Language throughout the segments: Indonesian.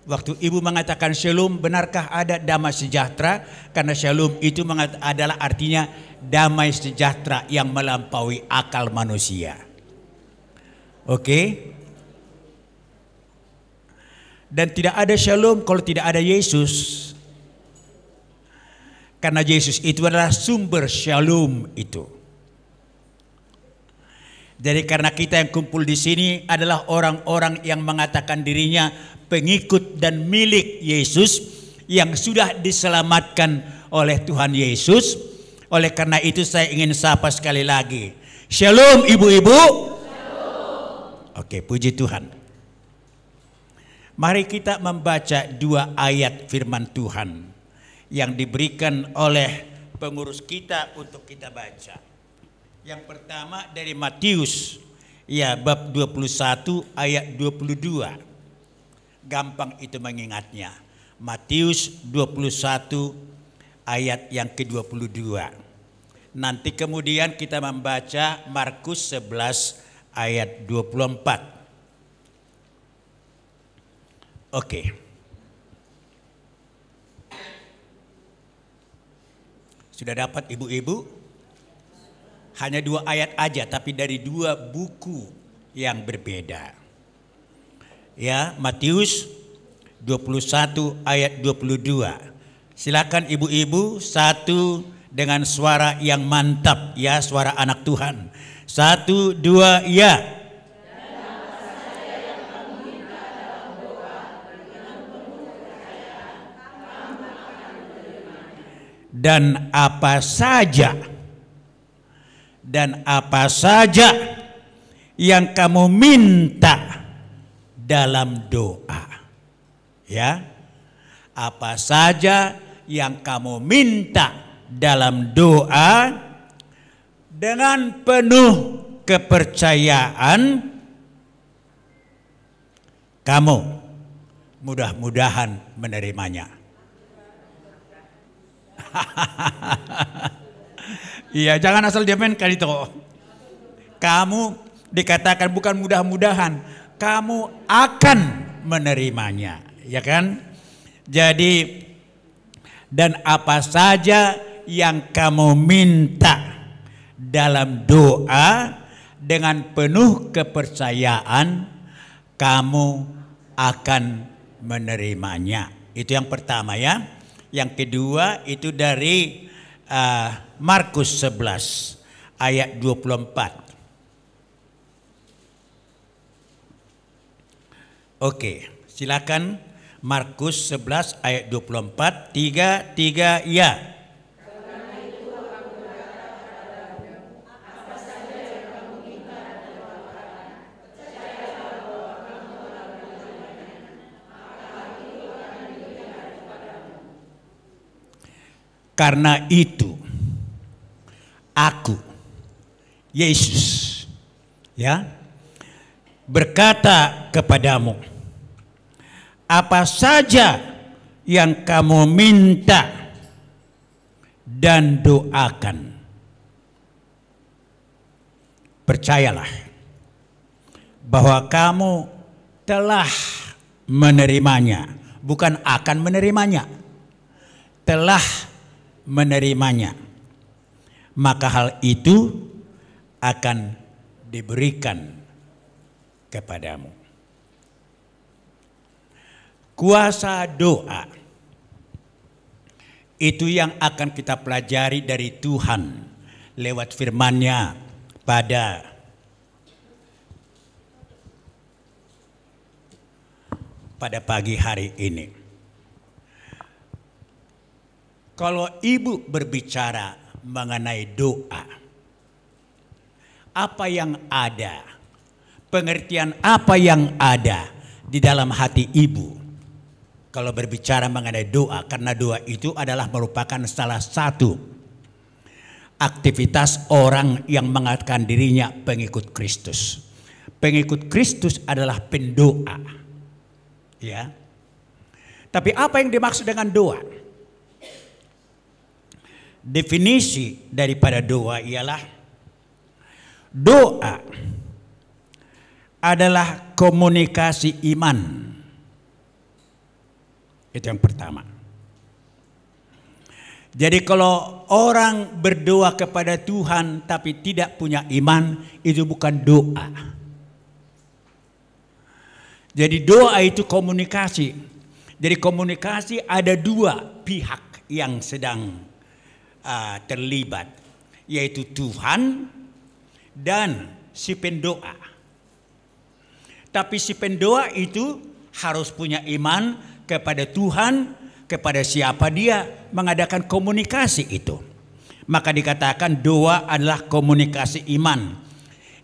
Waktu ibu mengatakan shalom, benarkah ada damai sejahtera? Karena shalom itu adalah artinya damai sejahtera yang melampaui akal manusia. Oke? Dan tidak ada shalom kalau tidak ada Yesus. Karena Yesus itu adalah sumber shalom itu. Jadi karena kita yang kumpul di sini adalah orang-orang yang mengatakan dirinya pengikut dan milik Yesus yang sudah diselamatkan oleh Tuhan Yesus. Oleh karena itu saya ingin sapa sekali lagi. Shalom ibu-ibu. Oke, puji Tuhan. Mari kita membaca 2 ayat firman Tuhan yang diberikan oleh pengurus kita untuk kita baca. Yang pertama dari Matius, ya, bab 21 ayat 22. Gampang itu mengingatnya. Matius 21 ayat yang ke-22. Nanti kemudian kita membaca Markus 11 ayat 24. Oke. Sudah dapat ibu-ibu? Hanya 2 ayat aja, tapi dari 2 buku yang berbeda. Ya, Matius 21 ayat 22. Silakan ibu-ibu, satu dengan suara yang mantap, ya, suara anak Tuhan. 1, 2, ya. Dan apa saja yang kamu minta dalam doa, ya, apa saja yang kamu minta dalam doa dengan penuh kepercayaan, kamu mudah-mudahan menerimanya. Iya, jangan asal diaminkan itu. Kamu dikatakan bukan mudah-mudahan, kamu akan menerimanya, ya kan? Jadi, dan apa saja yang kamu minta dalam doa dengan penuh kepercayaan, kamu akan menerimanya. Itu yang pertama, ya. Yang kedua itu dari Markus 11 ayat 24. Oke, silakan Markus 11 ayat 24, 3 ya. Karena itu aku, Yesus, ya, berkata kepadamu, apa saja yang kamu minta dan doakan, percayalah bahwa kamu telah menerimanya, bukan akan menerimanya, telah menerimanya, maka hal itu akan diberikan kepadamu. Kuasa doa itu yang akan kita pelajari dari Tuhan lewat firman-Nya pada pagi hari ini. Kalau ibu berbicara mengenai doa, apa yang ada, pengertian apa yang ada di dalam hati ibu kalau berbicara mengenai doa, karena doa itu adalah merupakan salah satu aktivitas orang yang mengatakan dirinya pengikut Kristus. Pengikut Kristus adalah pendoa, ya. Tapi apa yang dimaksud dengan doa? Definisi daripada doa ialah doa adalah komunikasi iman Itu yang pertama. Jadi kalau orang berdoa kepada Tuhan tapi tidak punya iman, itu bukan doa. Jadi doa itu komunikasi. Jadi komunikasi ada dua pihak yang sedang terlibat, yaitu Tuhan dan si pendoa. Tapi si pendoa itu harus punya iman kepada Tuhan, kepada siapa dia mengadakan komunikasi itu. Maka dikatakan doa adalah komunikasi iman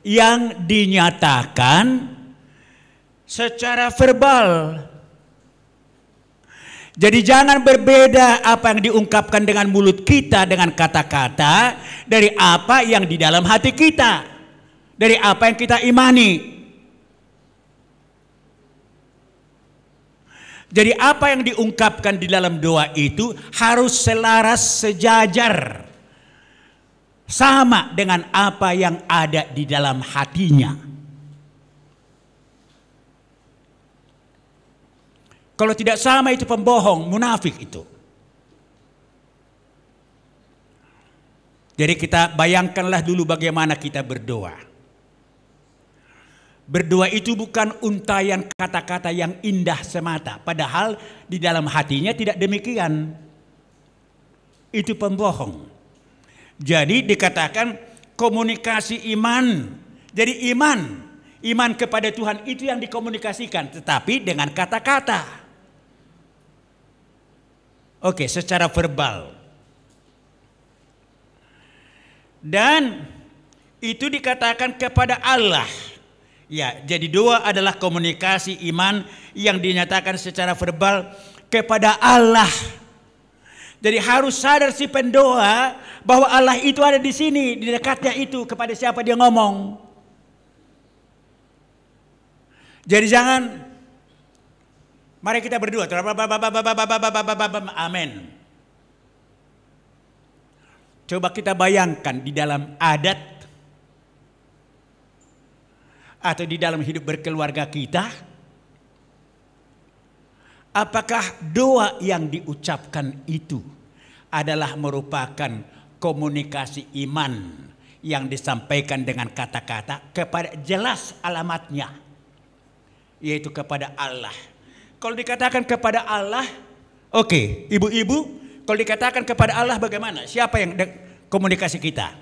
yang dinyatakan secara verbal. Jadi jangan berbeda apa yang diungkapkan dengan mulut kita dengan kata-kata dari apa yang di dalam hati kita, dari apa yang kita imani. Jadi apa yang diungkapkan di dalam doa itu harus selaras, sejajar, sama dengan apa yang ada di dalam hatinya. Kalau tidak sama itu pembohong, munafik itu. Jadi kita bayangkanlah dulu bagaimana kita berdoa. Berdoa itu bukan untayan kata-kata yang indah semata. Padahal di dalam hatinya tidak demikian. Itu pembohong. Jadi dikatakan komunikasi iman. Jadi iman kepada Tuhan itu yang dikomunikasikan. Tetapi dengan kata-kata. Oke, secara verbal. Dan itu dikatakan kepada Allah. Ya, jadi doa adalah komunikasi iman yang dinyatakan secara verbal kepada Allah. Jadi harus sadar si pendoa bahwa Allah itu ada di sini, di dekatnya itu, kepada siapa dia ngomong. Jadi jangan, mari kita berdoa. Amin. Coba kita bayangkan di dalam adat atau di dalam hidup berkeluarga kita, apakah doa yang diucapkan itu adalah merupakan komunikasi iman yang disampaikan dengan kata-kata kepada jelas alamatnya, yaitu kepada Allah. Kalau dikatakan kepada Allah, oke, ibu-ibu, kalau dikatakan kepada Allah bagaimana? Siapa yang komunikasi kita?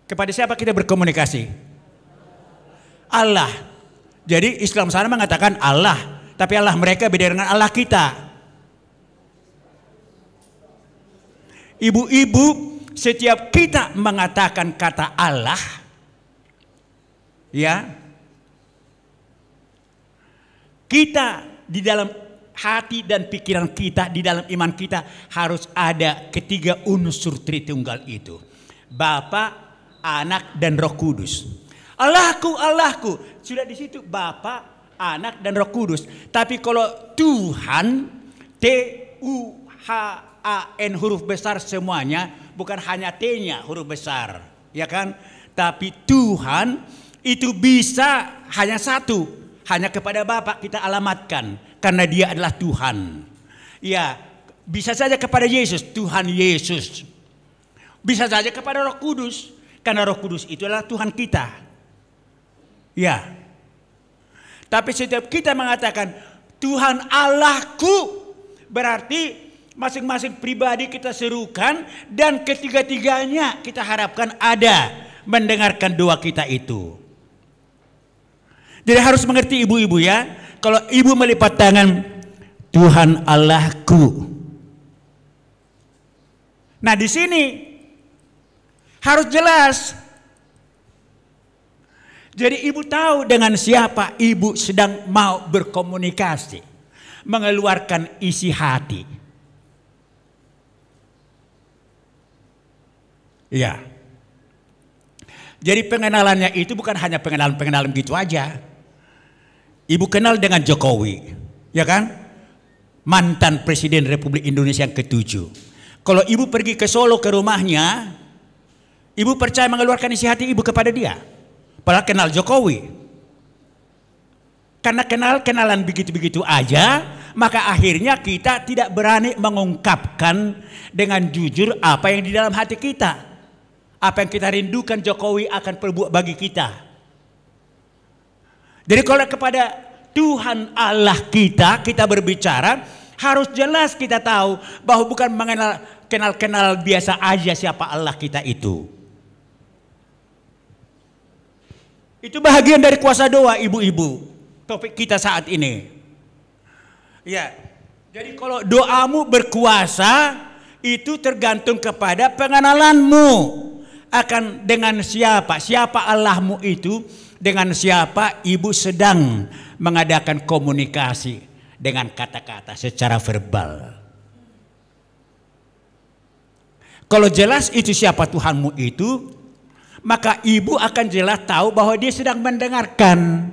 Kepada siapa kita berkomunikasi? Allah. Jadi Islam sana mengatakan Allah, tapi Allah mereka beda dengan Allah kita. Ibu-ibu, setiap kita mengatakan kata Allah, ya, kita di dalam hati dan pikiran kita, di dalam iman kita harus ada ketiga unsur Tritunggal itu. Bapa, Anak, dan Roh Kudus. Allahku, Allahku. Sudah di situ Bapa, Anak, dan Roh Kudus. Tapi kalau Tuhan, T-U-H-A-N huruf besar semuanya, bukan hanya T-nya huruf besar, ya kan? Tapi Tuhan itu bisa hanya satu, hanya kepada Bapa kita alamatkan, karena Dia adalah Tuhan. Ya, bisa saja kepada Yesus, Tuhan Yesus. Bisa saja kepada Roh Kudus, karena Roh Kudus itu adalah Tuhan kita. Ya, tapi setiap kita mengatakan Tuhan Allahku, berarti masing-masing pribadi kita serukan dan ketiga-tiganya kita harapkan ada mendengarkan doa kita itu. Jadi harus mengerti ibu-ibu ya, kalau ibu melipat tangan Tuhan Allahku. Nah di sini harus jelas. Jadi ibu tahu dengan siapa ibu sedang mau berkomunikasi, mengeluarkan isi hati. Ya. Jadi pengenalannya itu bukan hanya pengenalan gitu aja. Ibu kenal dengan Jokowi, ya kan? Mantan Presiden Republik Indonesia yang ke-7. Kalau ibu pergi ke Solo ke rumahnya, ibu percaya mengeluarkan isi hati ibu kepada dia. Padahal kenal Jokowi. Karena kenalan begitu-begitu aja, maka akhirnya kita tidak berani mengungkapkan dengan jujur apa yang di dalam hati kita. Apa yang kita rindukan Jokowi akan perbuat bagi kita. Jadi kalau kepada Tuhan Allah kita berbicara, harus jelas kita tahu bahwa bukan mengenal kenal biasa aja siapa Allah kita itu. Itu bahagian dari kuasa doa, ibu-ibu. Topik kita saat ini. Ya. Jadi kalau doamu berkuasa, itu tergantung kepada pengenalanmu akan dengan siapa Allahmu itu, dengan siapa ibu sedang mengadakan komunikasi dengan kata-kata secara verbal. Kalau jelas itu siapa Tuhanmu itu, maka ibu akan jelas tahu bahwa dia sedang mendengarkan.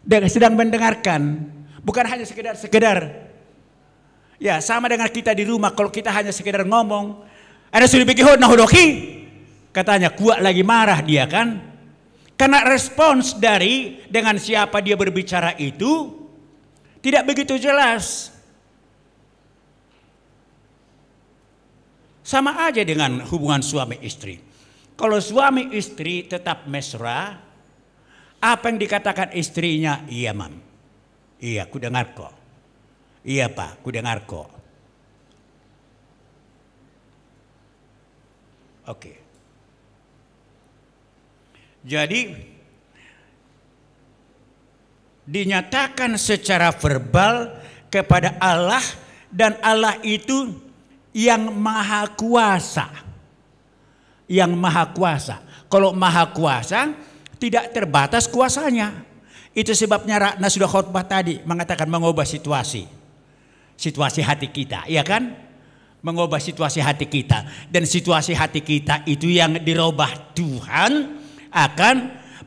Dia sedang mendengarkan. Bukan hanya sekedar. Ya, sama dengan kita di rumah. Kalau kita hanya sekedar ngomong, ada sudah bikin nahudoki, katanya kuat lagi marah dia kan. Karena respons dengan siapa dia berbicara itu tidak begitu jelas. Sama aja dengan hubungan suami istri. Kalau suami istri tetap mesra, apa yang dikatakan istrinya? Iya mam, iya ku dengar kok. Iya pak, ku dengar kok. Oke. Jadi dinyatakan secara verbal kepada Allah, dan Allah itu yang maha kuasa. Yang maha kuasa. Kalau maha kuasa tidak terbatas kuasanya. Itu sebabnya Ratna sudah khotbah tadi mengatakan mengubah situasi hati kita, ya kan? Mengubah situasi hati kita, dan situasi hati kita itu yang dirubah Tuhan akan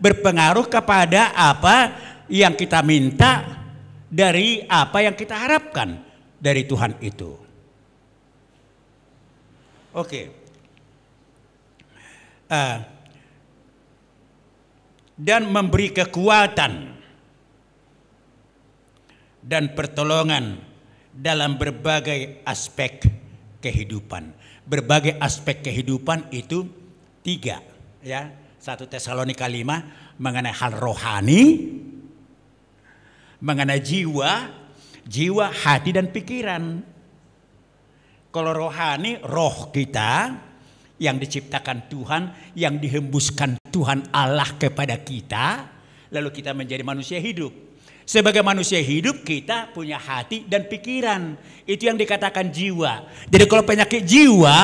berpengaruh kepada apa yang kita minta dari apa yang kita harapkan dari Tuhan itu. Oke. Dan memberi kekuatan dan pertolongan dalam berbagai aspek kehidupan. Berbagai aspek kehidupan itu 3, ya. 1 Tesalonika 5 mengenai hal rohani, mengenai jiwa, hati dan pikiran. Kalau rohani, roh kita yang diciptakan Tuhan, yang dihembuskan Tuhan Allah kepada kita, lalu kita menjadi manusia hidup. Sebagai manusia hidup kita punya hati dan pikiran. Itu yang dikatakan jiwa. Jadi kalau penyakit jiwa,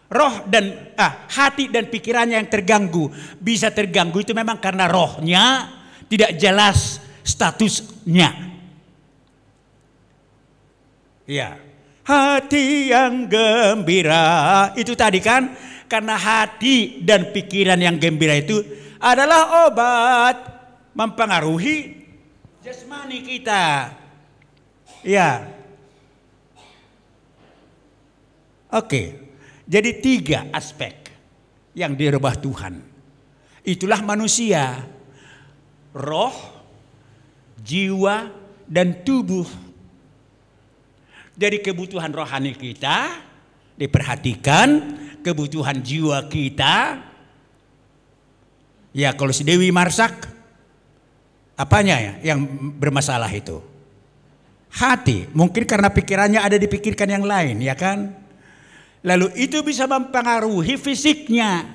roh dan hati dan pikirannya yang terganggu, bisa terganggu itu memang karena rohnya tidak jelas statusnya. Ya, hati yang gembira itu tadi kan, karena hati dan pikiran yang gembira itu adalah obat mempengaruhi jasmani kita. Ya, oke. Jadi 3 aspek yang dirubah Tuhan. Itulah manusia. Roh, jiwa, dan tubuh. Jadi kebutuhan rohani kita diperhatikan, kebutuhan jiwa kita. Ya kalau si Dewi Marsak, apanya ya yang bermasalah itu? Hati. Mungkin karena pikirannya ada dipikirkan yang lain, ya kan? Lalu itu bisa mempengaruhi fisiknya.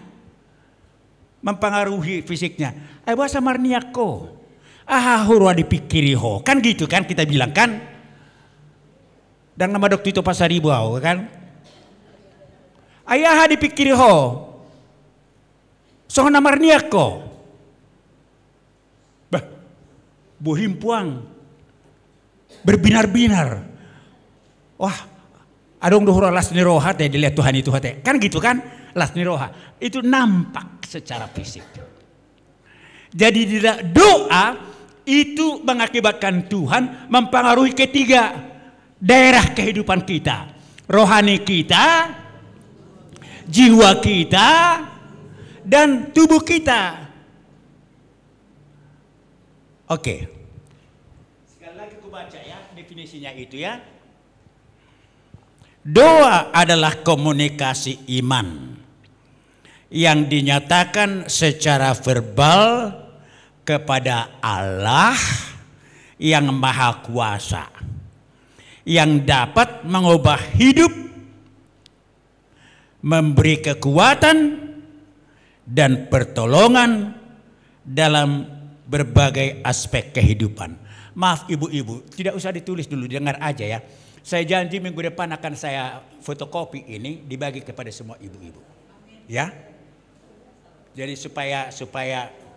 Mempengaruhi fisiknya. Bahasa marniako. Hurwa dipikiri ho. Kan gitu kan kita bilang kan. Dan nama dokter itu Pasaribau kan. Ayah dipikiri ho. Sohna marniako. Bah. Buhimpuang. Berbinar-binar. Wah. Adong dohura lasni roha teh dilihat Tuhan itu hati. Kan gitu kan? Lasni roha. Itu nampak secara fisik. Jadi doa itu mengakibatkan Tuhan mempengaruhi 3 daerah kehidupan kita. Rohani kita, jiwa kita, dan tubuh kita. Oke. lagi aku baca ya definisinya itu ya. Doa adalah komunikasi iman yang dinyatakan secara verbal kepada Allah yang Maha Kuasa, yang dapat mengubah hidup, memberi kekuatan dan pertolongan dalam berbagai aspek kehidupan. Maaf ibu-ibu, tidak usah ditulis dulu, dengar aja ya. Saya janji minggu depan akan saya fotokopi ini dibagi kepada semua ibu-ibu. Ya. Jadi supaya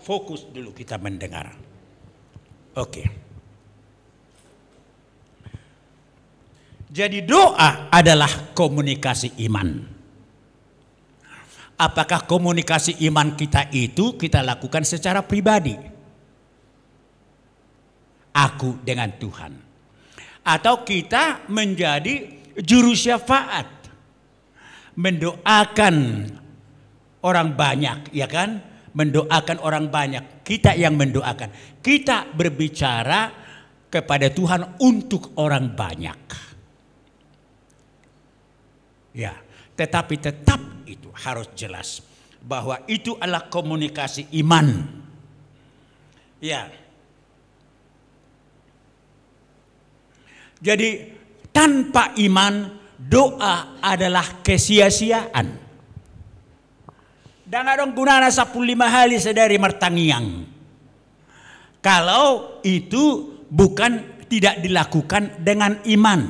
fokus dulu kita mendengar. Oke. Jadi doa adalah komunikasi iman. Apakah komunikasi iman kita itu kita lakukan secara pribadi? Aku dengan Tuhan. Atau kita menjadi juru syafaat. Mendoakan orang banyak, ya kan? Mendoakan orang banyak. Kita yang mendoakan. Kita berbicara kepada Tuhan untuk orang banyak. Ya, tetapi tetap itu harus jelas bahwa itu adalah komunikasi iman. Ya. Jadi tanpa iman doa adalah kesia-siaan. Dan ada gunanya 15 hari sedari martangiang. Kalau itu bukan tidak dilakukan dengan iman.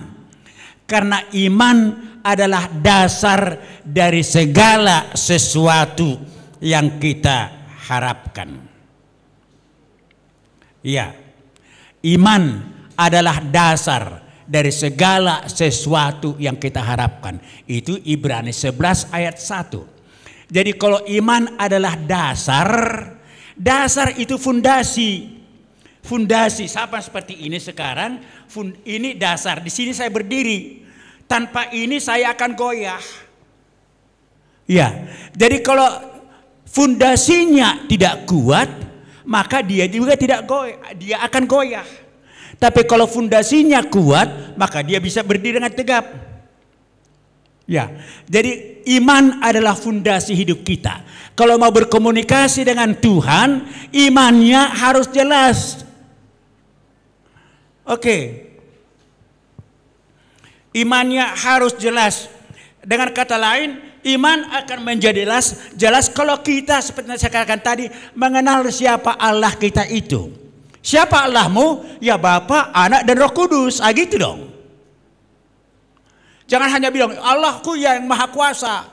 Karena iman adalah dasar dari segala sesuatu yang kita harapkan. Ya, iman adalah dasar dari segala sesuatu yang kita harapkan. Itu Ibrani 11 ayat 1. Jadi kalau iman adalah dasar, dasar itu fondasi. Fondasi sama seperti ini sekarang, ini dasar. Di sini saya berdiri. Tanpa ini saya akan goyah. Ya, jadi kalau fondasinya tidak kuat, maka dia juga tidak goyah, dia akan goyah. Tapi kalau fondasinya kuat, maka dia bisa berdiri dengan tegap. Ya, jadi iman adalah fondasi hidup kita. Kalau mau berkomunikasi dengan Tuhan, imannya harus jelas. Oke. Imannya harus jelas. Dengan kata lain, iman akan menjadi jelas kalau kita seperti saya katakan tadi mengenal siapa Allah kita itu. Siapa Allahmu? Ya Bapa, Anak dan Roh Kudus. Gitu dong. Jangan hanya bilang Allahku yang Maha Kuasa.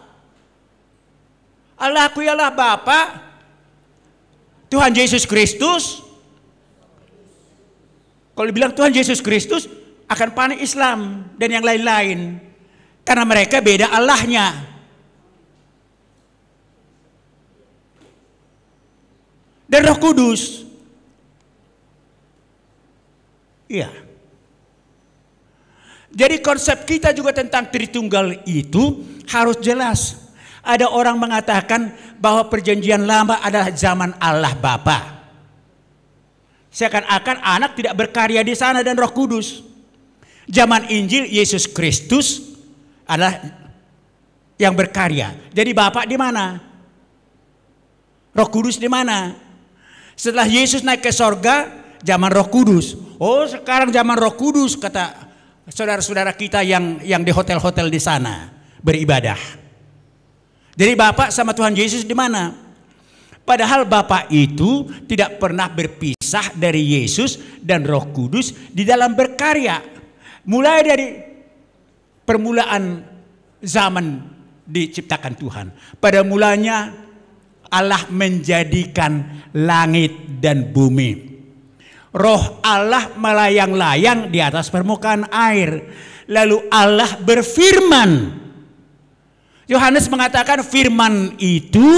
Allahku ialah Bapa, Tuhan Yesus Kristus. Kalau dibilang Tuhan Yesus Kristus, akan panik Islam dan yang lain-lain. Karena mereka beda Allahnya. Dan Roh Kudus. Iya. Jadi konsep kita juga tentang Tritunggal itu harus jelas. Ada orang mengatakan bahwa perjanjian lama adalah zaman Allah Bapa. Seakan-akan anak tidak berkarya di sana dan Roh Kudus. Zaman Injil Yesus Kristus adalah yang berkarya. Jadi Bapa di mana? Roh Kudus di mana? Setelah Yesus naik ke sorga, zaman Roh Kudus. Oh, sekarang zaman Roh Kudus, kata saudara-saudara kita yang di hotel-hotel di sana beribadah. Jadi Bapa sama Tuhan Yesus di mana? Padahal Bapa itu tidak pernah berpisah dari Yesus dan Roh Kudus di dalam berkarya. Mulai dari permulaan zaman diciptakan Tuhan. Pada mulanya Allah menjadikan langit dan bumi. Roh Allah melayang-layang di atas permukaan air. Lalu Allah berfirman. Yohanes mengatakan firman itu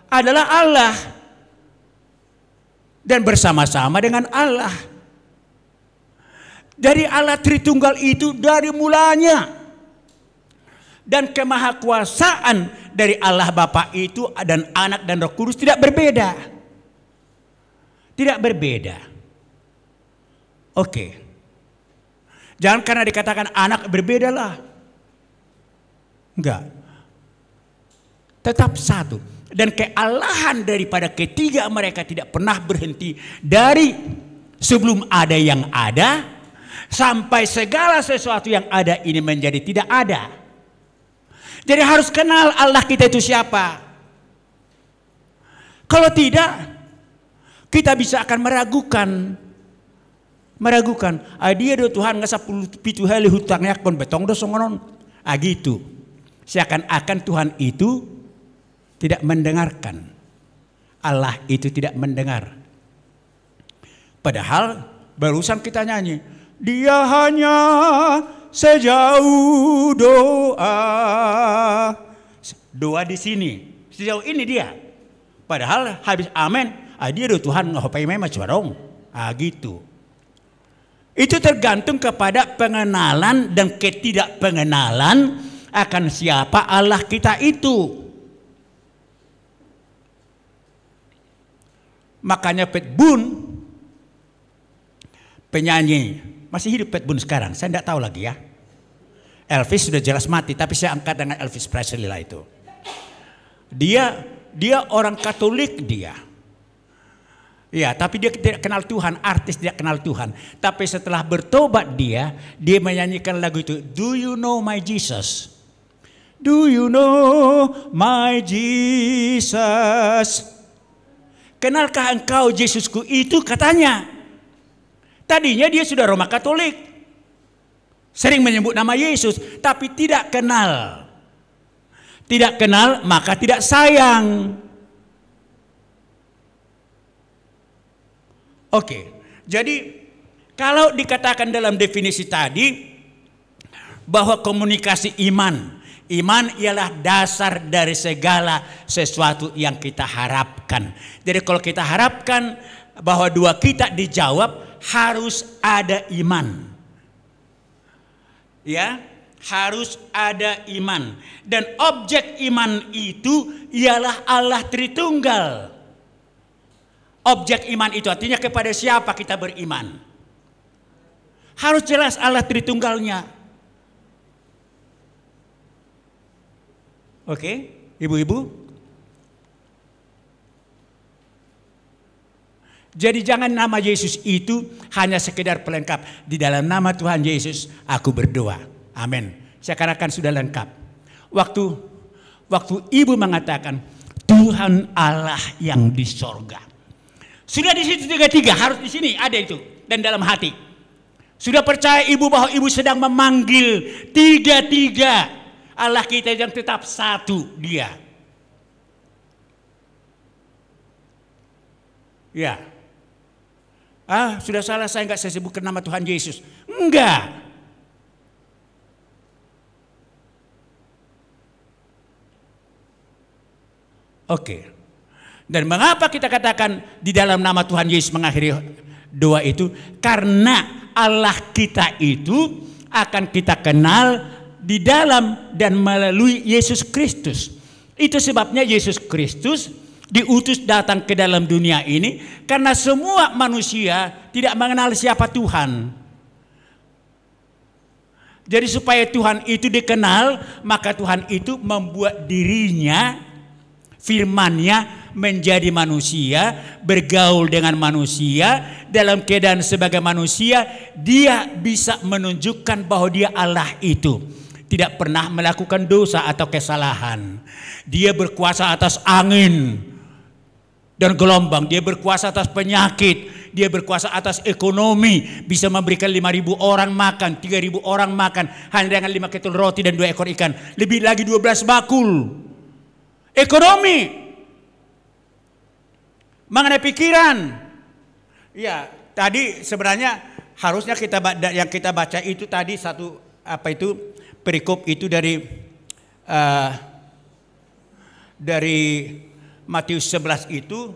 adalah Allah. Dan bersama-sama dengan Allah. Dari Allah Tritunggal itu dari mulanya. Dan kemahakuasaan dari Allah Bapa itu dan Anak dan Roh Kudus tidak berbeda. Tidak berbeda. Oke. Jangan karena dikatakan anak berbedalah. Enggak. Tetap satu. Dan kealahan daripada ketiga mereka tidak pernah berhenti dari sebelum ada yang ada sampai segala sesuatu yang ada ini menjadi tidak ada. Jadi harus kenal Allah kita itu siapa. Kalau tidak, kita bisa akan meragukan. Dia do Tuhan nggak sepuluh pitu hali hutangnya kon betong do songonon. Gitu. Seakan-akan Tuhan itu tidak mendengarkan. Allah itu tidak mendengar. Padahal barusan kita nyanyi, dia hanya sejauh doa. Doa di sini, sejauh ini dia. Padahal habis amin, dia do Tuhan ngapain memang cuarong. Gitu. Itu tergantung kepada pengenalan dan ketidakpengenalan akan siapa Allah kita itu. Makanya Pat Boone, penyanyi, masih hidup Pat Boone sekarang, saya tidak tahu lagi ya. Elvis sudah jelas mati, tapi saya angkat dengan Elvis Presley lah itu. Dia orang Katolik dia. Ya, tapi dia tidak kenal Tuhan, artis tidak kenal Tuhan. Tapi setelah bertobat dia menyanyikan lagu itu, Do you know my Jesus? Do you know my Jesus? Kenalkah engkau Yesusku itu, katanya. Tadinya dia sudah Roma Katolik. Sering menyebut nama Yesus, tapi tidak kenal. Tidak kenal maka tidak sayang. Oke, jadi kalau dikatakan dalam definisi tadi bahwa komunikasi iman ialah dasar dari segala sesuatu yang kita harapkan. Jadi kalau kita harapkan bahwa doa kita dijawab, harus ada iman. Ya, harus ada iman. Dan objek iman itu ialah Allah Tritunggal. Objek iman itu artinya kepada siapa kita beriman. Harus jelas Allah Tritunggalnya. Oke, ibu-ibu. Jadi jangan nama Yesus itu hanya sekedar pelengkap. Di dalam nama Tuhan Yesus aku berdoa. Amin. Sekarang kan sudah lengkap. Waktu ibu mengatakan Tuhan Allah yang di sorga. Sudah di situ tiga-tiga, harus di sini ada itu. Dan dalam hati. Sudah percaya ibu bahwa ibu sedang memanggil tiga-tiga. Allah kita yang tetap satu, dia. Ya. Sudah salah, saya enggak saya sebutkan nama Tuhan Yesus. Enggak. Oke. Dan mengapa kita katakan di dalam nama Tuhan Yesus mengakhiri doa itu? Karena Allah kita itu akan kita kenal di dalam dan melalui Yesus Kristus. Itu sebabnya Yesus Kristus diutus datang ke dalam dunia ini karena semua manusia tidak mengenal siapa Tuhan. Jadi supaya Tuhan itu dikenal, maka Tuhan itu membuat dirinya, firman-Nya menjadi manusia, bergaul dengan manusia, dalam keadaan sebagai manusia, dia bisa menunjukkan bahwa dia Allah itu tidak pernah melakukan dosa atau kesalahan. Dia berkuasa atas angin dan gelombang. Dia berkuasa atas penyakit. Dia berkuasa atas ekonomi. Bisa memberikan 5.000 orang makan, 3.000 orang makan. Hanya dengan 5 ketul roti dan 2 ekor ikan. Lebih lagi 12 bakul. Ekonomi. Mengenai pikiran. Ya, tadi sebenarnya harusnya yang kita baca itu tadi satu perikop itu dari Matius 11 itu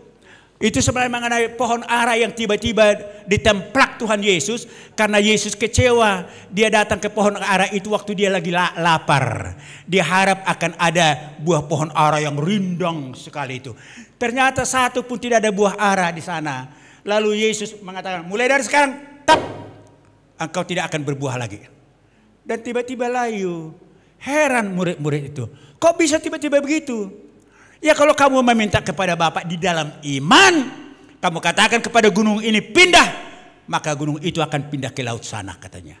sebenarnya mengenai pohon ara yang tiba-tiba ditemplak Tuhan Yesus karena Yesus kecewa. Dia datang ke pohon ara itu waktu dia lagi lapar. Dia harap akan ada buah pohon ara yang rindang sekali itu. Ternyata satu pun tidak ada buah ara di sana. Lalu Yesus mengatakan, mulai dari sekarang engkau tidak akan berbuah lagi. Dan tiba-tiba layu. Heran murid-murid itu. Kok bisa tiba-tiba begitu? Ya kalau kamu meminta kepada Bapa di dalam iman, kamu katakan kepada gunung ini pindah, maka gunung itu akan pindah ke laut sana katanya.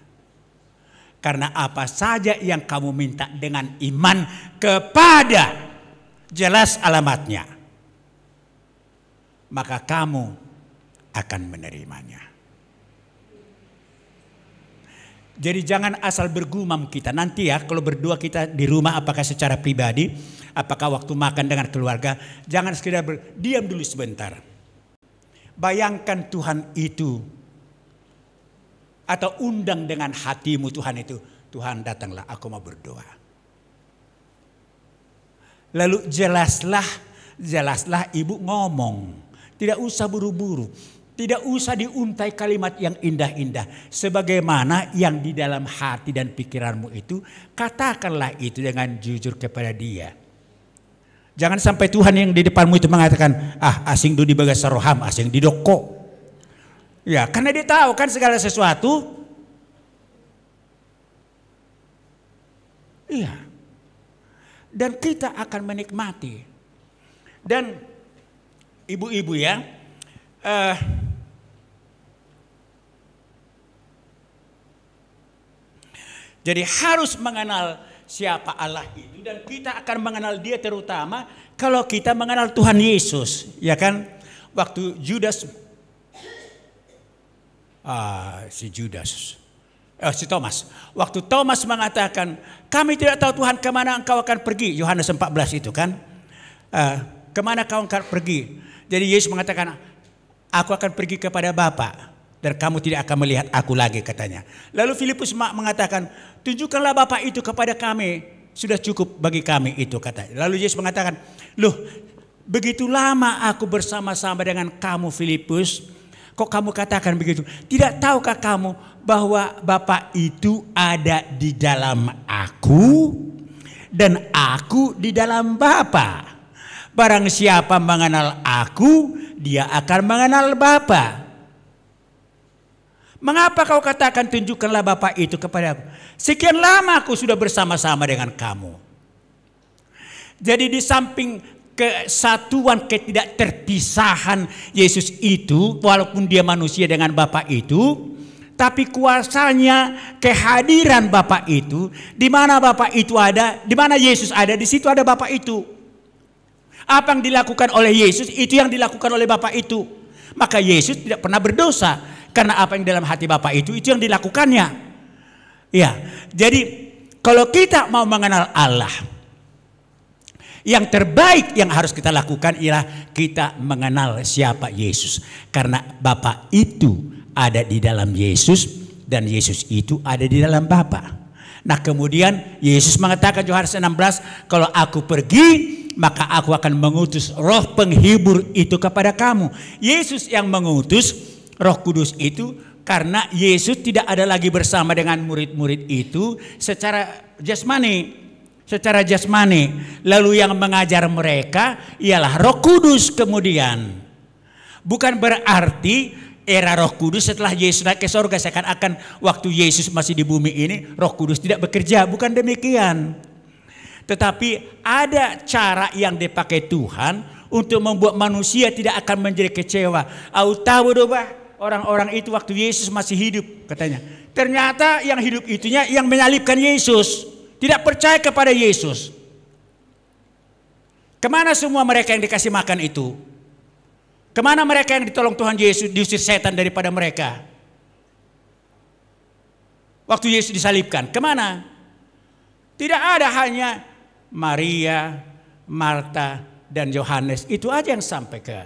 Karena apa saja yang kamu minta dengan iman kepada, jelas alamatnya, maka kamu akan menerimanya. Jadi jangan asal bergumam kita. Nanti ya kalau berdua kita di rumah, apakah secara pribadi, apakah waktu makan dengan keluarga, jangan sekedar diam dulu sebentar. Bayangkan Tuhan itu, atau undang dengan hatimu Tuhan itu, Tuhan datanglah, aku mau berdoa. Lalu jelaslah ibu ngomong. Tidak usah buru-buru. Tidak usah diuntai kalimat yang indah-indah. Sebagaimana yang di dalam hati dan pikiranmu itu, katakanlah itu dengan jujur kepada Dia. Jangan sampai Tuhan yang di depanmu itu mengatakan, asing du di bagas roham, asing di doko. Ya, karena Dia tahu kan segala sesuatu. Iya. Dan kita akan menikmati. Dan ibu-ibu ya, jadi harus mengenal siapa Allah itu, dan kita akan mengenal Dia terutama kalau kita mengenal Tuhan Yesus, ya kan? Waktu si Thomas, waktu Thomas mengatakan, kami tidak tahu Tuhan kemana engkau akan pergi, Yohanes 14 itu kan, kemana kau akan pergi? Jadi Yesus mengatakan, aku akan pergi kepada Bapa dan kamu tidak akan melihat aku lagi katanya. Lalu Filipus mengatakan, tunjukkanlah Bapa itu kepada kami, sudah cukup bagi kami itu katanya. Lalu Yesus mengatakan, loh begitu lama aku bersama-sama dengan kamu Filipus, kok kamu katakan begitu? Tidak tahukah kamu bahwa Bapa itu ada di dalam aku dan aku di dalam Bapa? Barang siapa mengenal aku, dia akan mengenal Bapa. Mengapa kau katakan tunjukkanlah Bapa itu kepada aku? Sekian lama aku sudah bersama-sama dengan kamu. Jadi di samping kesatuan, ketidakterpisahan Yesus itu, walaupun dia manusia dengan Bapa itu, tapi kuasanya, kehadiran Bapa itu, di mana Bapa itu ada, di mana Yesus ada, di situ ada Bapa itu. Apa yang dilakukan oleh Yesus, itu yang dilakukan oleh Bapa itu. Maka Yesus tidak pernah berdosa, karena apa yang dalam hati Bapa itu yang dilakukannya. Ya, jadi kalau kita mau mengenal Allah, yang terbaik yang harus kita lakukan ialah kita mengenal siapa Yesus. Karena Bapa itu ada di dalam Yesus dan Yesus itu ada di dalam Bapa. Nah kemudian Yesus mengatakan Yohanes 16, kalau aku pergi maka aku akan mengutus roh penghibur itu kepada kamu. Yesus yang mengutus Roh Kudus itu karena Yesus tidak ada lagi bersama dengan murid-murid itu secara jasmani. Lalu yang mengajar mereka ialah Roh Kudus kemudian. Bukan berarti era Roh Kudus setelah Yesus naik ke surga seakan-akan waktu Yesus masih di bumi ini Roh Kudus tidak bekerja. Bukan demikian. Tetapi ada cara yang dipakai Tuhan untuk membuat manusia tidak akan menjadi kecewa. Tahu doba orang-orang itu waktu Yesus masih hidup katanya. Ternyata yang hidup itunya yang menyalibkan Yesus. Tidak percaya kepada Yesus. Kemana semua mereka yang dikasih makan itu? Kemana mereka yang ditolong Tuhan Yesus, diusir setan daripada mereka? Waktu Yesus disalibkan, kemana? Tidak ada, hanya Maria, Marta, dan Yohanes. Itu aja yang sampai ke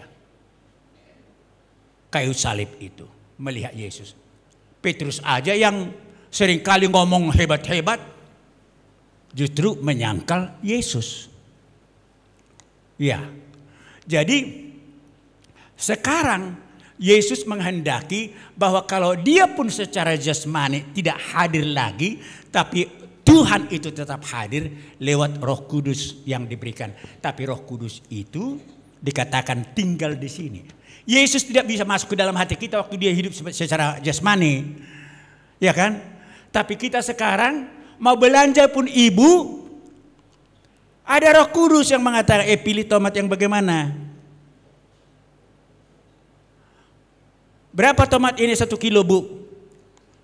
kayu salib itu. Melihat Yesus. Petrus aja yang seringkali ngomong hebat-hebat, justru menyangkal Yesus. Ya, jadi sekarang Yesus menghendaki bahwa kalau dia pun secara jasmani tidak hadir lagi, tapi Tuhan itu tetap hadir lewat Roh Kudus yang diberikan. Tapi Roh Kudus itu dikatakan tinggal di sini. Yesus tidak bisa masuk ke dalam hati kita waktu dia hidup secara jasmani. Ya kan? Tapi kita sekarang mau belanja pun ibu, ada Roh Kudus yang mengatakan, pilih tomat yang bagaimana? Berapa tomat ini 1 kilo, Bu?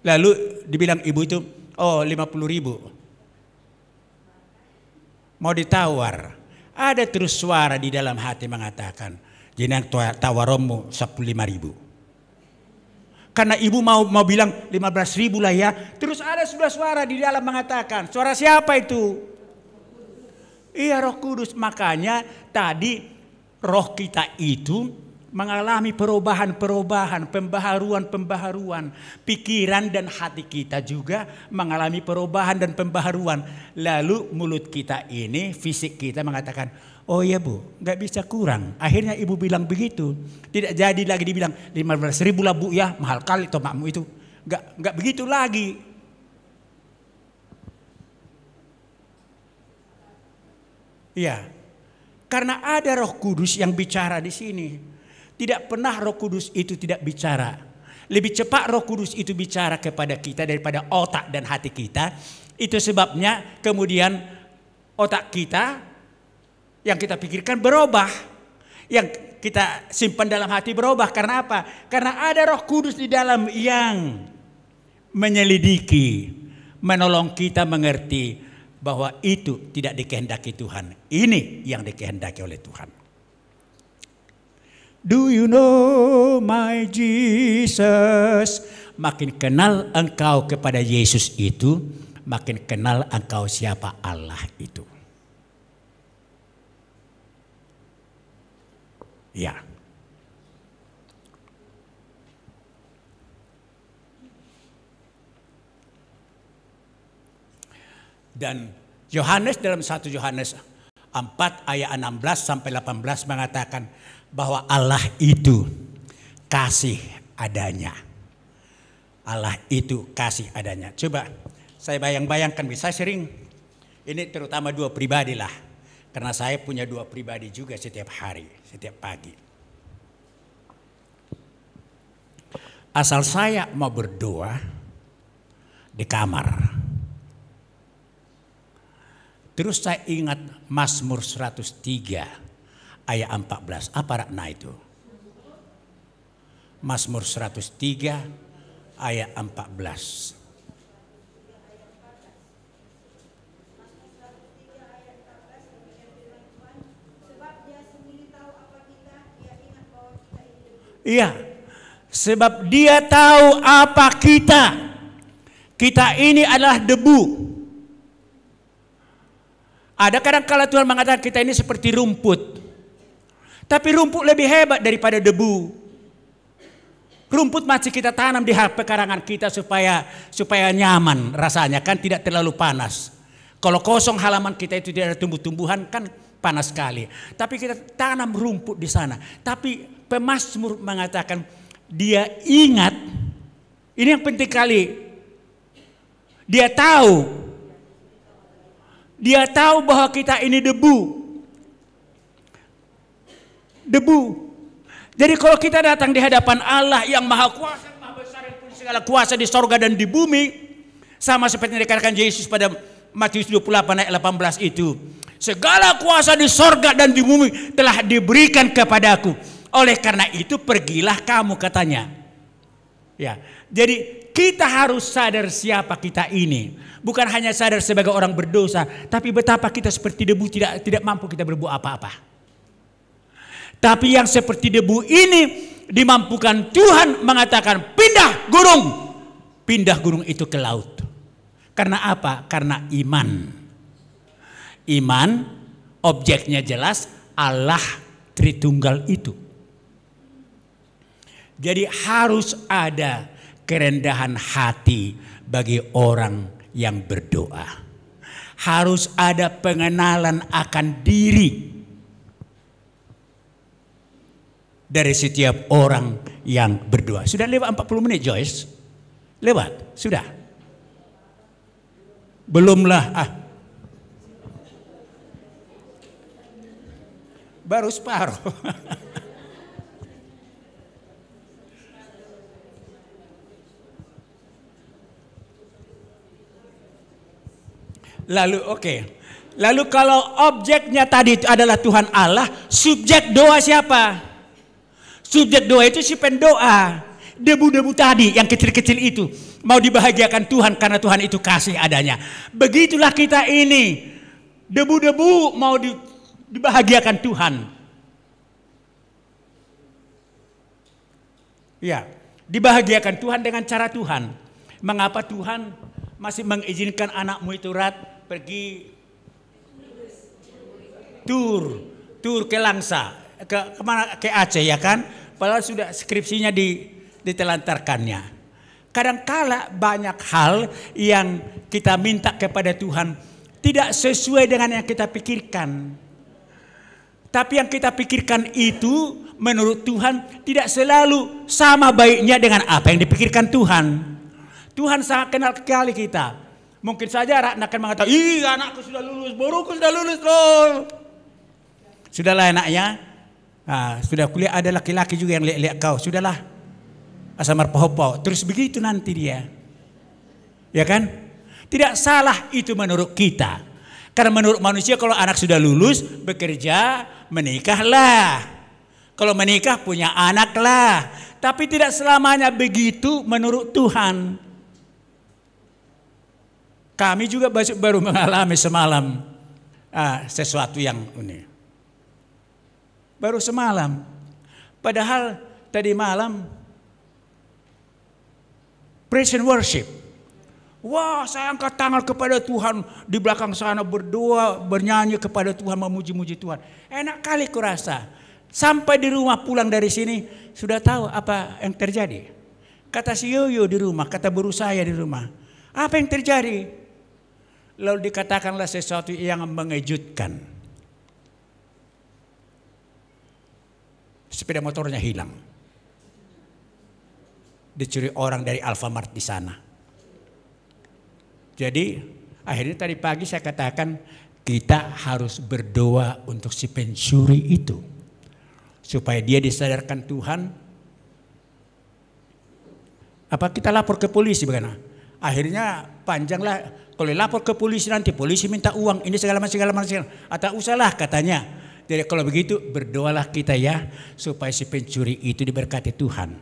Lalu dibilang ibu itu, 50.000. Mau ditawar. Ada terus suara di dalam hati mengatakan, jenang tawaromu 15.000. Karena ibu mau bilang 15.000 lah ya. Terus ada sudah suara di dalam mengatakan, suara siapa itu? Iya, Roh Kudus. Makanya tadi roh kita itu mengalami perubahan-perubahan, pembaharuan-pembaharuan. Pikiran dan hati kita juga mengalami perubahan dan pembaharuan. Lalu mulut kita ini, fisik kita mengatakan, oh iya Bu, nggak bisa kurang. Akhirnya ibu bilang begitu. Tidak jadi lagi dibilang 15.000 lah Bu ya, mahal kali tomatmu itu. Nggak begitu lagi. Iya, karena ada Roh Kudus yang bicara di sini. Tidak pernah Roh Kudus itu tidak bicara. Lebih cepat Roh Kudus itu bicara kepada kita daripada otak dan hati kita. Itu sebabnya kemudian otak kita yang kita pikirkan berubah. Yang kita simpan dalam hati berubah. Karena apa? Karena ada Roh Kudus di dalam yang menyelidiki, menolong kita mengerti bahwa itu tidak dikehendaki Tuhan. Ini yang dikehendaki oleh Tuhan. Do you know my Jesus? Makin kenal engkau kepada Yesus itu, makin kenal engkau siapa Allah itu. Ya. Dan Yohanes dalam 1 Yohanes 4 ayat 16 sampai 18 mengatakan bahwa Allah itu kasih adanya. Allah itu kasih adanya. Coba saya bayangkan, saya sering, ini terutama 2 pribadi lah. Karena saya punya 2 pribadi juga setiap hari, setiap pagi. Asal saya mau berdoa di kamar. Terus saya ingat Mazmur 103 ayat 14. Apa makna itu? Mazmur 103 ayat 14. Iya, sebab dia tahu apa kita. Kita ini adalah debu. Ada kadang-kala Tuhan mengatakan kita ini seperti rumput. Tapi rumput lebih hebat daripada debu. Rumput masih kita tanam di pekarangan kita supaya nyaman rasanya, kan tidak terlalu panas. Kalau kosong halaman kita itu tidak ada tumbuh-tumbuhan kan panas sekali. Tapi kita tanam rumput di sana. Tapi pemazmur mengatakan dia ingat, ini yang penting kali. Dia tahu bahwa kita ini debu. Jadi kalau kita datang di hadapan Allah yang maha kuasa, maha besar, yang punya segala kuasa di sorga dan di bumi, sama seperti yang dikatakan Yesus pada Matius 28 ayat 18 itu, segala kuasa di sorga dan di bumi telah diberikan kepadaku. Oleh karena itu pergilah kamu, katanya. Ya, jadi kita harus sadar siapa kita ini. Bukan hanya sadar sebagai orang berdosa, tapi betapa kita seperti debu, tidak mampu kita berbuat apa-apa. Tapi yang seperti debu ini dimampukan Tuhan mengatakan pindah gunung itu ke laut. Karena apa? Karena iman. Iman objeknya jelas Allah Tritunggal itu. Jadi harus ada kerendahan hati bagi orang yang berdoa. Harus ada pengenalan akan diri dari setiap orang yang berdoa. Sudah lewat 40 menit Joyce? Lewat? Sudah? Belumlah. Baru separuh. Lalu oke. Lalu kalau objeknya tadi itu adalah Tuhan Allah, subjek doa siapa? Subjek doa itu si pendoa. Debu-debu tadi yang kecil-kecil itu mau dibahagiakan Tuhan karena Tuhan itu kasih adanya. Begitulah kita ini. Debu-debu mau dibahagiakan Tuhan. Ya, dibahagiakan Tuhan dengan cara Tuhan. Mengapa Tuhan masih mengizinkan anakmu itu pergi tur ke Langsa, kemana, ke Aceh ya kan? Padahal sudah skripsinya ditelantarkannya. Kadangkala banyak hal yang kita minta kepada Tuhan tidak sesuai dengan yang kita pikirkan. Tapi yang kita pikirkan itu menurut Tuhan tidak selalu sama baiknya dengan apa yang dipikirkan Tuhan. Tuhan sangat kenal sekali kita. Mungkin saja Ratna akan mengatakan, ih anakku sudah lulus, boruku sudah lulus loh. Sudahlah anaknya, sudah kuliah, ada laki-laki juga yang lihat kau. Sudahlah, asal marpohopo. Terus begitu nanti dia. Ya kan? Tidak salah itu menurut kita. Karena menurut manusia kalau anak sudah lulus, bekerja, menikahlah. Kalau menikah punya anak lah. Tapi tidak selamanya begitu menurut Tuhan. Kami juga baru mengalami semalam sesuatu yang unik. Baru semalam. Padahal tadi malam praise and worship. Wah, saya angkat tangan kepada Tuhan, di belakang sana berdoa, bernyanyi kepada Tuhan, memuji-muji Tuhan. Enak kali kurasa. Sampai di rumah pulang dari sini sudah tahu apa yang terjadi. Kata si Yoyo di rumah, kata guru saya di rumah. Apa yang terjadi? Lalu dikatakanlah sesuatu yang mengejutkan. Sepeda motornya hilang. Dicuri orang dari Alfamart di sana. Jadi akhirnya tadi pagi saya katakan kita harus berdoa untuk si pencuri itu. Supaya dia disadarkan Tuhan. Apa kita lapor ke polisi bagaimana? Akhirnya panjanglah, kalau lapor ke polisi nanti polisi minta uang ini segala macam. Atau usahlah katanya. Jadi kalau begitu berdoalah kita ya supaya si pencuri itu diberkati Tuhan.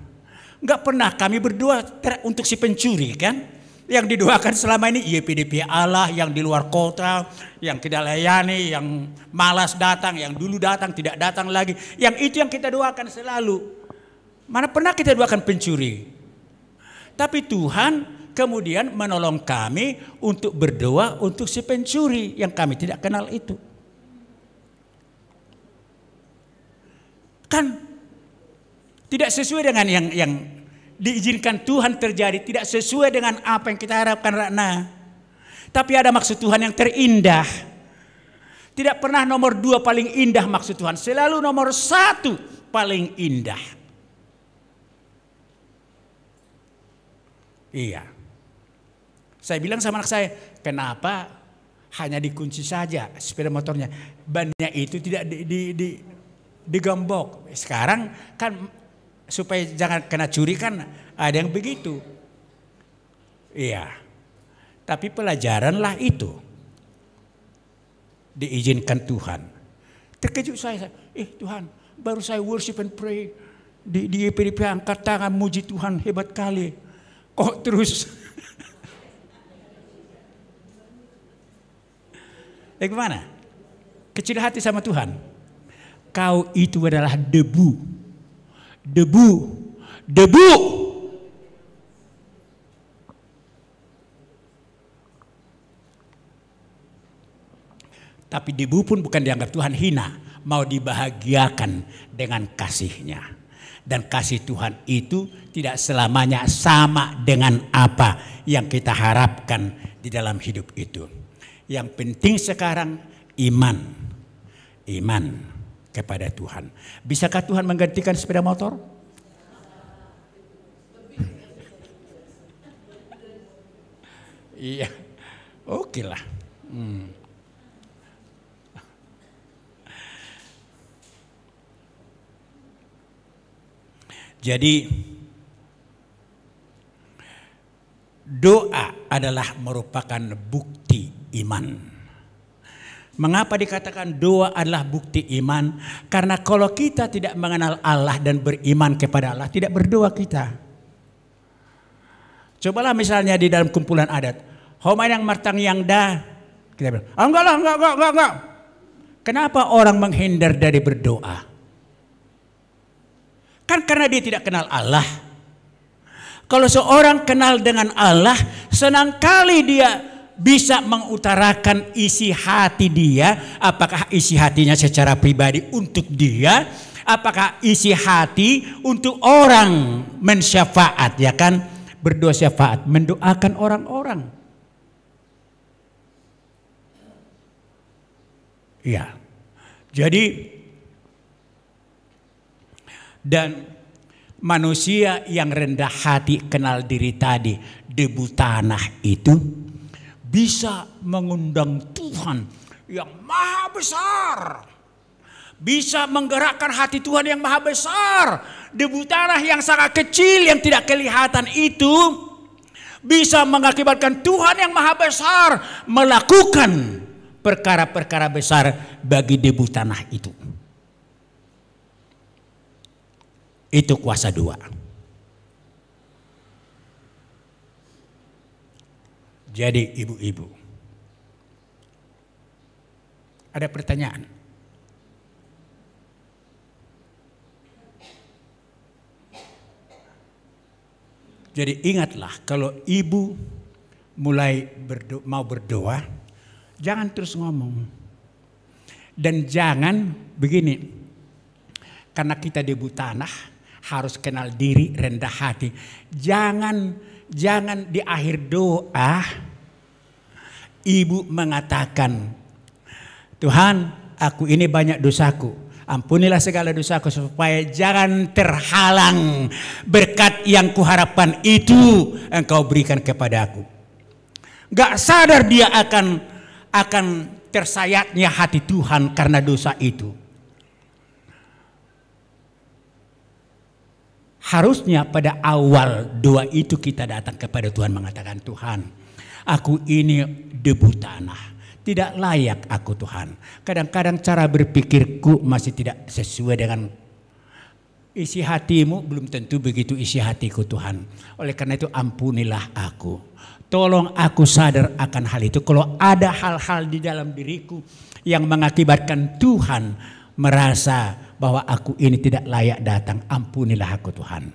Enggak pernah kami berdoa untuk si pencuri kan? Yang didoakan selama ini YPDP Allah yang di luar kota, yang tidak layani, yang malas datang, yang dulu datang tidak datang lagi. Yang itu yang kita doakan selalu. Mana pernah kita doakan pencuri? Tapi Tuhan kemudian menolong kami untuk berdoa untuk si pencuri yang kami tidak kenal itu. Kan tidak sesuai dengan yang diizinkan Tuhan terjadi, tidak sesuai dengan apa yang kita harapkan Ratna. Tapi ada maksud Tuhan yang terindah. Tidak pernah nomor 2 paling indah maksud Tuhan, selalu nomor 1 paling indah. Iya. Saya bilang sama anak saya, kenapa hanya dikunci saja sepeda motornya, bannya itu tidak digembok. Sekarang kan supaya jangan kena curi kan ada yang begitu. Iya. Tapi pelajaranlah itu. Diizinkan Tuhan. Terkejut saya. Tuhan, baru saya worship and pray. Di EPDP angkat tangan muji Tuhan, hebat kali. Kok terus? Gimana? Kecil hati sama Tuhan. Kau itu adalah debu. Debu. Tapi debu pun bukan dianggap Tuhan hina, mau dibahagiakan dengan kasih-Nya. Dan kasih Tuhan itu tidak selamanya sama dengan apa yang kita harapkan di dalam hidup itu. Yang penting sekarang iman kepada Tuhan. Bisakah Tuhan menggantikan sepeda motor? Iya, oke lah. Jadi doa adalah merupakan bukti iman. Mengapa dikatakan doa adalah bukti iman? Karena kalau kita tidak mengenal Allah dan beriman kepada Allah, tidak berdoa kita. Cobalah misalnya di dalam kumpulan adat, "Homa yang martang yang dah." Kita bilang, enggak. Kenapa orang menghindar dari berdoa? Kan karena dia tidak kenal Allah. Kalau seorang kenal dengan Allah, senang kali dia bisa mengutarakan isi hati dia. Apakah isi hatinya secara pribadi untuk dia, apakah isi hati untuk orang mensyafaat, ya kan? Berdoa syafaat, mendoakan orang-orang. Ya. Jadi dan manusia yang rendah hati kenal diri tadi, debu tanah itu bisa mengundang Tuhan yang maha besar. Bisa menggerakkan hati Tuhan yang maha besar. Debu tanah yang sangat kecil yang tidak kelihatan itu bisa mengakibatkan Tuhan yang maha besar melakukan perkara-perkara besar bagi debu tanah itu. Itu kuasa dua. Jadi ibu-ibu, ada pertanyaan? Jadi ingatlah, kalau ibu mulai mau berdoa, jangan terus ngomong. Dan jangan begini, karena kita debu tanah, harus kenal diri, rendah hati. Jangan di akhir doa ibu mengatakan, "Tuhan, aku ini banyak dosaku, ampunilah segala dosaku," supaya jangan terhalang berkat yang kuharapkan itu engkau berikan kepadaku. Gak sadar dia akan tersayatnya hati Tuhan karena dosa itu. Harusnya pada awal doa itu kita datang kepada Tuhan mengatakan, "Tuhan, aku ini debu tanah. Tidak layak aku Tuhan. Kadang-kadang cara berpikirku masih tidak sesuai dengan isi hatimu, belum tentu begitu isi hatiku Tuhan. Oleh karena itu ampunilah aku. Tolong aku sadar akan hal itu. Kalau ada hal-hal di dalam diriku yang mengakibatkan Tuhan merasa bahwa aku ini tidak layak datang, ampunilah aku Tuhan."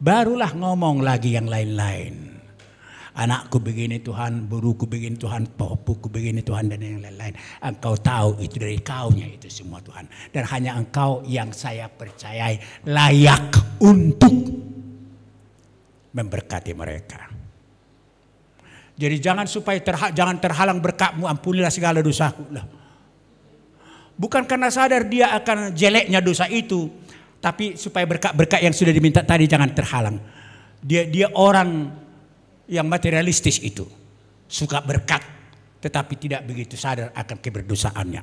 Barulah ngomong lagi yang lain-lain. Anakku begini Tuhan, buruku begini Tuhan, popuku begini Tuhan, dan yang lain-lain. Engkau tahu itu dari kaunya itu semua Tuhan. Dan hanya Engkau yang saya percayai layak untuk memberkati mereka. Jadi jangan jangan terhalang berkat-Mu, ampunilah segala dosaku. Bukan karena sadar dia akan jeleknya dosa itu, tapi supaya berkat-berkat yang sudah diminta tadi jangan terhalang. Dia orang yang materialistis itu, suka berkat tetapi tidak begitu sadar akan keberdosaannya.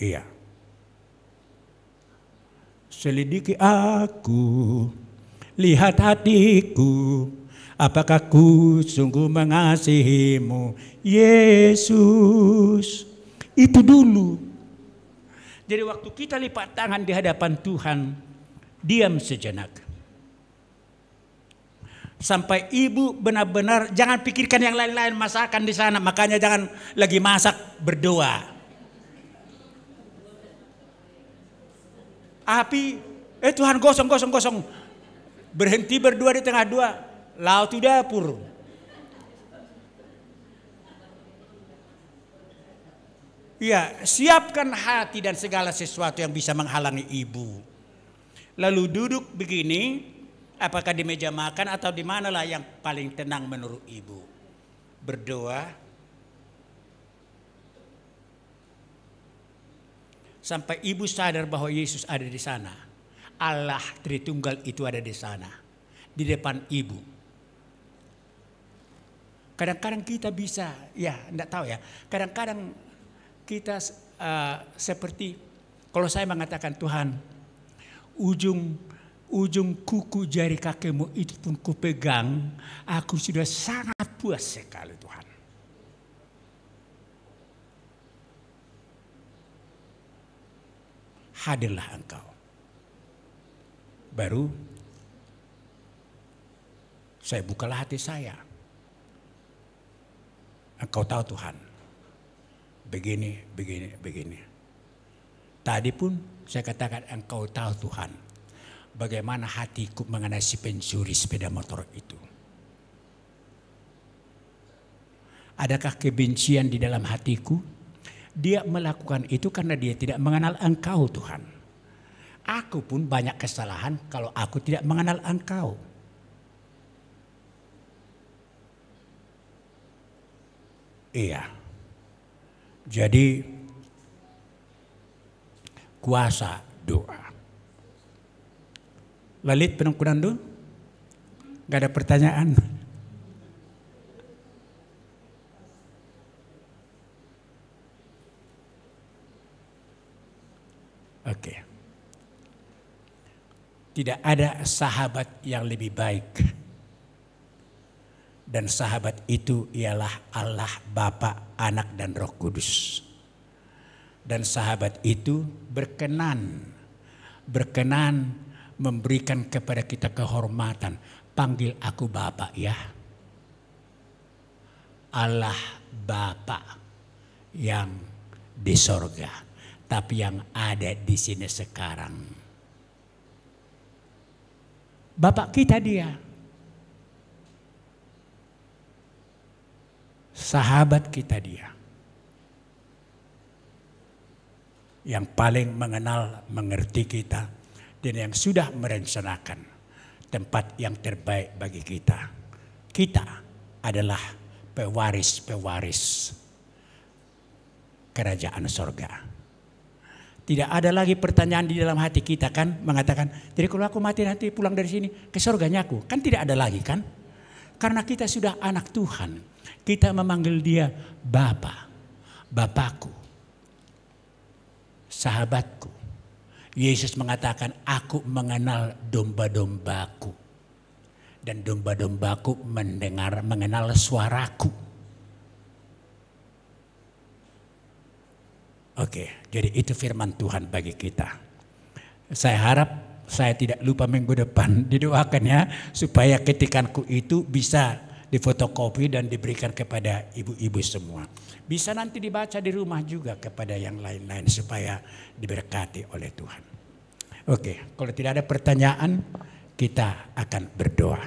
Iya. Selidiki aku, lihat hatiku, apakah ku sungguh mengasihimu, Yesus. Itu dulu. Jadi waktu kita lipat tangan di hadapan Tuhan, diam sejenak. Sampai ibu benar-benar jangan pikirkan yang lain-lain, masakan di sana. Makanya jangan lagi masak berdoa. Api, Tuhan gosong. Berhenti berdoa di tengah dua. Laut di dapur. Ya, siapkan hati dan segala sesuatu yang bisa menghalangi ibu. Lalu duduk begini, apakah di meja makan atau di manalah yang paling tenang menurut ibu. Berdoa sampai ibu sadar bahwa Yesus ada di sana. Allah Tritunggal itu ada di sana, di depan ibu. Kadang-kadang kita bisa, ya enggak tahu ya. Kadang-kadang kita seperti kalau saya mengatakan Tuhan, ujung kuku jari kakimu itu pun kupegang, aku sudah sangat puas sekali Tuhan. Hadirlah Engkau. Baru saya bukalah hati saya. Engkau tahu Tuhan, begini, begini, begini. Tadi pun saya katakan Engkau tahu Tuhan, bagaimana hatiku mengenai si pencuri sepeda motor itu. Adakah kebencian di dalam hatiku? Dia melakukan itu karena dia tidak mengenal Engkau Tuhan. Aku pun banyak kesalahan kalau aku tidak mengenal Engkau. Iya. Jadi kuasa doa. Lalit penungkunan dulu? Gak ada pertanyaan? Oke. Tidak ada sahabat yang lebih baik. Dan sahabat itu ialah Allah Bapa, Anak dan Roh Kudus. Dan sahabat itu berkenan memberikan kepada kita kehormatan. Panggil aku Bapa ya. Allah Bapa yang di sorga, tapi yang ada di sini sekarang. Bapak kita dia. Sahabat kita dia. Yang paling mengenal, mengerti kita, dan yang sudah merencanakan tempat yang terbaik bagi kita. Kita adalah pewaris-pewaris kerajaan sorga. Tidak ada lagi pertanyaan di dalam hati kita kan, mengatakan, jadi kalau aku mati nanti pulang dari sini ke sorganya aku. Kan tidak ada lagi kan. Karena kita sudah anak Tuhan. Kita memanggil dia Bapa, Bapakku, sahabatku. Yesus mengatakan, aku mengenal domba-dombaku. Dan domba-dombaku mengenal suaraku. Oke, jadi itu firman Tuhan bagi kita. Saya harap saya tidak lupa minggu depan didoakan ya. Supaya ketikanku itu bisa difotokopi dan diberikan kepada ibu-ibu semua. Bisa nanti dibaca di rumah juga kepada yang lain-lain supaya diberkati oleh Tuhan. Oke, kalau tidak ada pertanyaan kita akan berdoa.